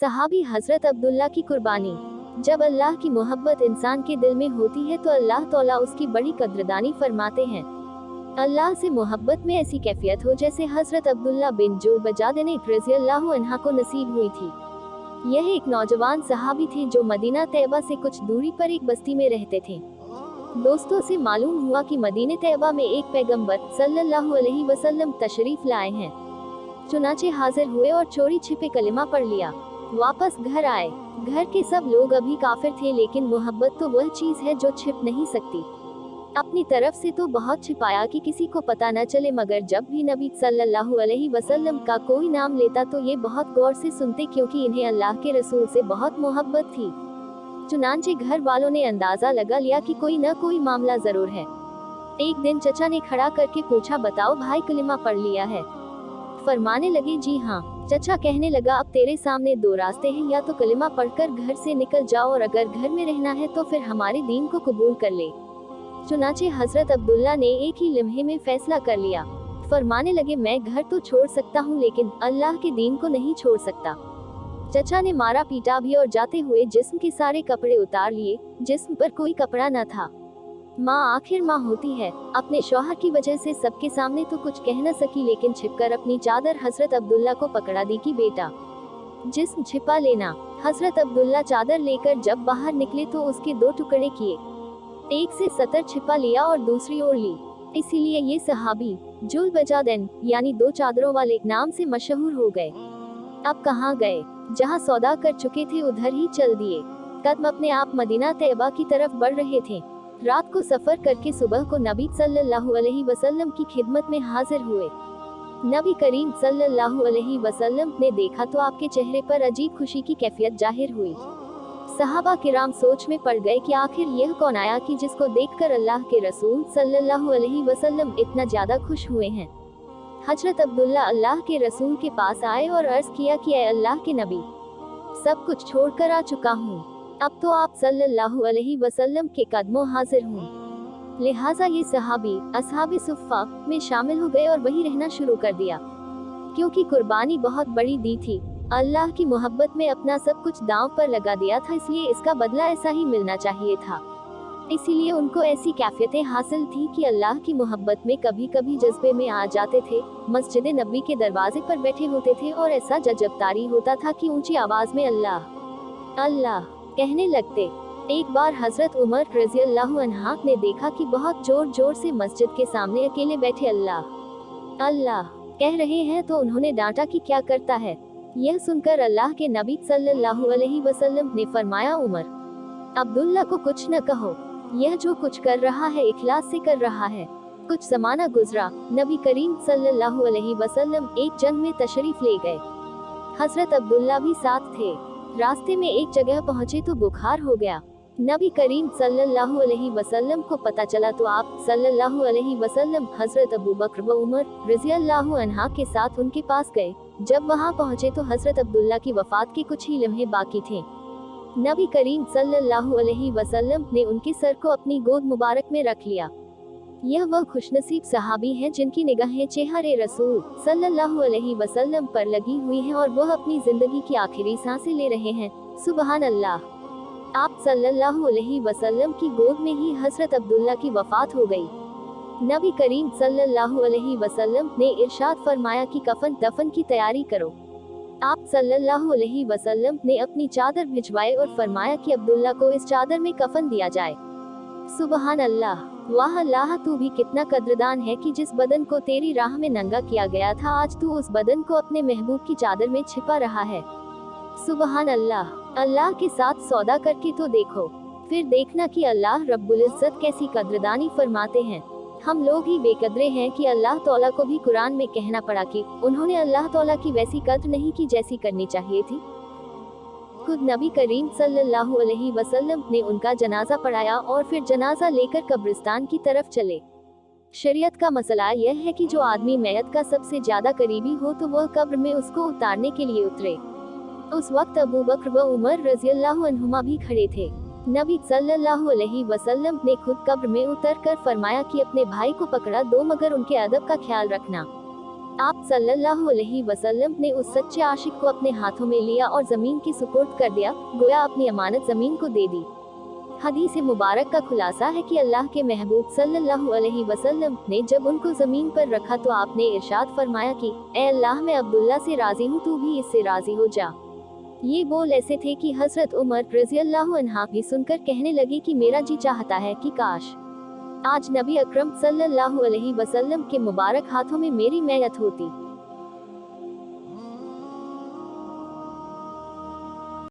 सहाबी हजरत अब्दुल्ला की कुर्बानी। जब अल्लाह की मोहब्बत इंसान के दिल में होती है तो अल्लाह तौला उसकी बड़ी कद्रदानी फरमाते हैं। अल्लाह से मोहब्बत में ऐसी कैफियत हो जैसे हजरत अब्दुल्ला बिन जुलबजाद रज़ियल्लाहु अन्हा को नसीब हुई थी। यह एक नौजवान सहाबी थे जो मदीना तैयबा से कुछ दूरी पर एक बस्ती में रहते थे। दोस्तों से मालूम हुआ कि मदीने तैयबा में एक पैगंबर सल्लल्लाहु अलैहि वसल्लम तशरीफ लाए हैं। चुनाचे हाजिर हुए और चोरी छिपे कलिमा पढ़ लिया। वापस घर आए। घर के सब लोग अभी काफिर थे, लेकिन मोहब्बत तो वह चीज है जो छिप नहीं सकती। अपनी तरफ से तो बहुत छिपाया कि किसी को पता न चले, मगर जब भी नबी सल्लल्लाहु अलैहि वसल्लम का कोई नाम लेता तो ये बहुत गौर से सुनते, क्योंकि इन्हें अल्लाह के रसूल से बहुत मोहब्बत थी। चुनांचे घर वालों ने अंदाजा लगा लिया कि कोई न कोई मामला जरूर है। एक दिन चचा ने खड़ा करके पूछा, बताओ भाई कलिमा पढ़ लिया है? फरमाने लगे, जी हाँ। चचा कहने लगा, अब तेरे सामने दो रास्ते हैं, या तो कलिमा पढ़कर घर से निकल जाओ और अगर घर में रहना है तो फिर हमारे दीन को कबूल कर ले। चुनाचे हजरत अब्दुल्ला ने एक ही लम्हे में फैसला कर लिया। फरमाने लगे, मैं घर तो छोड़ सकता हूँ लेकिन अल्लाह के दीन को नहीं छोड़ सकता। चचा ने मारा पीटा भी और जाते हुए जिस्म के सारे कपड़े उतार लिए। जिस्म पर कोई कपड़ा न था। माँ आखिर माँ होती है। अपने शौहर की वजह से सबके सामने तो कुछ कह न सकी, लेकिन छिपकर अपनी चादर हजरत अब्दुल्ला को पकड़ा दी कि बेटा जिस्म छिपा लेना। हजरत अब्दुल्ला चादर लेकर जब बाहर निकले तो उसके दो टुकड़े किए, एक से सतर छिपा लिया और दूसरी ओढ़ ली। इसीलिए ये सहाबी जुलबजादैन यानी दो चादरों वाले नाम से मशहूर हो गए। अब कहाँ गए? जहाँ सौदा कर चुके थे उधर ही चल दिए। कदम अपने आप मदीना तैयबा की तरफ बढ़ रहे थे। रात को सफर करके सुबह को नबी सल्लल्लाहु अलैहि वसल्लम की खिदमत में हाजिर हुए। नबी करीम सल्लल्लाहु अलैहि वसल्लम ने देखा तो आपके चेहरे पर अजीब खुशी की कैफियत जाहिर हुई। सहाबा किराम सोच में पड़ गए कि आखिर यह कौन आया कि जिसको देखकर अल्लाह के रसूल सल्लल्लाहु अलैहि वसल्लम इतना ज्यादा खुश हुए हैं। हजरत अब्दुल्ला अल्लाह के रसूल के पास आए और अर्ज किया कि ऐ अल्लाह के नबी, सब कुछ छोड़कर आ चुका हूँ। अब तो आप सल्लल्लाहु अलैहि वसल्लम के कदमों हाजिर हूँ। लिहाजा ये सहाबी असहाबे सुफ़ा में शामिल हो गए और वही रहना शुरू कर दिया। क्योंकि कुर्बानी बहुत बड़ी दी थी, अल्लाह की मोहब्बत में अपना सब कुछ दांव पर लगा दिया था, इसलिए इसका बदला ऐसा ही मिलना चाहिए था। इसीलिए उनको ऐसी कैफियतें हासिल थी कि अल्लाह की मोहब्बत में कभी कभी जज्बे में आ जाते थे। मस्जिद नबी के दरवाजे पर बैठे होते थे और ऐसा जजबतारी होता था कि ऊंची आवाज में अल्लाह अल्लाह कहने लगते। एक बार हजरत उमर रज़ियल्लाहु अन्हा ने देखा कि बहुत जोर जोर से मस्जिद के सामने अकेले बैठे अल्लाह अल्लाह कह रहे हैं, तो उन्होंने डांटा कि क्या करता है। यह सुनकर अल्लाह के नबी सल्लल्लाहु अलैहि वसल्लम ने फरमाया, उमर अब्दुल्ला को कुछ न कहो, यह जो कुछ कर रहा है इखलास से कर रहा है। कुछ जमाना गुजरा, नबी करीम सल्लल्लाहु अलैहि वसल्लम एक जंग में तशरीफ ले गए। हजरत अब्दुल्ला भी साथ थे। रास्ते में एक जगह पहुंचे तो बुखार हो गया। नबी करीम सल्लल्लाहु अलैहि वसल्लम को पता चला तो आप सल्लल्लाहु अलैहि वसल्लम हजरत अबू बकर व उमर रज़ियल्लाहु अन्हा के साथ उनके पास गए। जब वहां पहुंचे तो हजरत अब्दुल्ला की वफात के कुछ ही लम्हे बाकी थे। नबी करीम सल्लल्लाहु अलैहि वसल्लम ने उनके सर को अपनी गोद मुबारक में रख लिया। यह वह खुशनसीब सहाबी हैं जिनकी निगाहें चेहरे रसूल सल्लल्लाहु अलैहि वसल्लम पर लगी हुई हैं और वह अपनी जिंदगी की आखिरी सांसें ले रहे हैं। सुबहान अल्लाह। आप सल्लल्लाहु अलैहि वसल्लम की गोद में ही हजरत अब्दुल्ला की वफात हो गई। नबी करीम सल्लल्लाहु अलैहि वसल्लम ने इरशाद फरमाया कि कफन दफन की तैयारी करो। आप सल्लल्लाहु अलैहि वसल्लम ने अपनी चादर भिजवाए और फरमाया कि अब्दुल्ला को इस चादर में कफन दिया जाए। सुबहान अल्लाह। वाह अल्लाह, तू भी कितना कद्रदान है कि जिस बदन को तेरी राह में नंगा किया गया था, आज तू उस बदन को अपने महबूब की चादर में छिपा रहा है। सुबहान अल्लाह। अल्लाह के साथ सौदा करके तो देखो, फिर देखना कि अल्लाह रब्बुल इज्जत कैसी कद्रदानी फरमाते हैं। हम लोग ही बेकदरे हैं कि अल्लाह तौला को भी कुरान में कहना पड़ा कि उन्होंने अल्लाह तौला की वैसी कद्र नहीं की जैसी करनी चाहिए थी। खुद नबी करीम सल्लल्लाहु अलैहि वसल्लम ने उनका जनाजा पढ़ाया और फिर जनाजा लेकर कब्रिस्तान की तरफ चले। शरीयत का मसला यह है कि जो आदमी मैयत का सबसे ज्यादा करीबी हो तो वह कब्र में उसको उतारने के लिए उतरे। उस वक्त अबू बकर व उमर रज़ियल्लाहु अन्हुमा भी खड़े थे। नबी सल्लल्लाहु अलैहि वसल्लम ने खुद कब्र में उतरकर फरमाया कि अपने भाई को पकड़ा दो, मगर उनके अदब का ख्याल रखना। आप सल्लल्लाहु अलैहि वसल्लम ने उस सच्चे आशिक को अपने हाथों में लिया और जमीन की सुपुर्द कर दिया, गोया अपनी अमानत जमीन को दे दी। हदीस मुबारक का खुलासा है कि अल्लाह के महबूब सल्लल्लाहु अलैहि वसल्लम ने जब उनको जमीन पर रखा तो आपने इरशाद फरमाया कि ए अल्लाह, मैं अब्दुल्ला से राजी हूँ, तू भी इससे राजी हो जा। ये बोल ऐसे थे कि हजरत उमर रज़ियल्लाहु अन्हा भी सुनकर कहने लगी कि मेरा जी चाहता है कि काश आज नबी अकरम सल्लल्लाहु अलैहि वसल्लम के मुबारक हाथों में मेरी मैयत होती।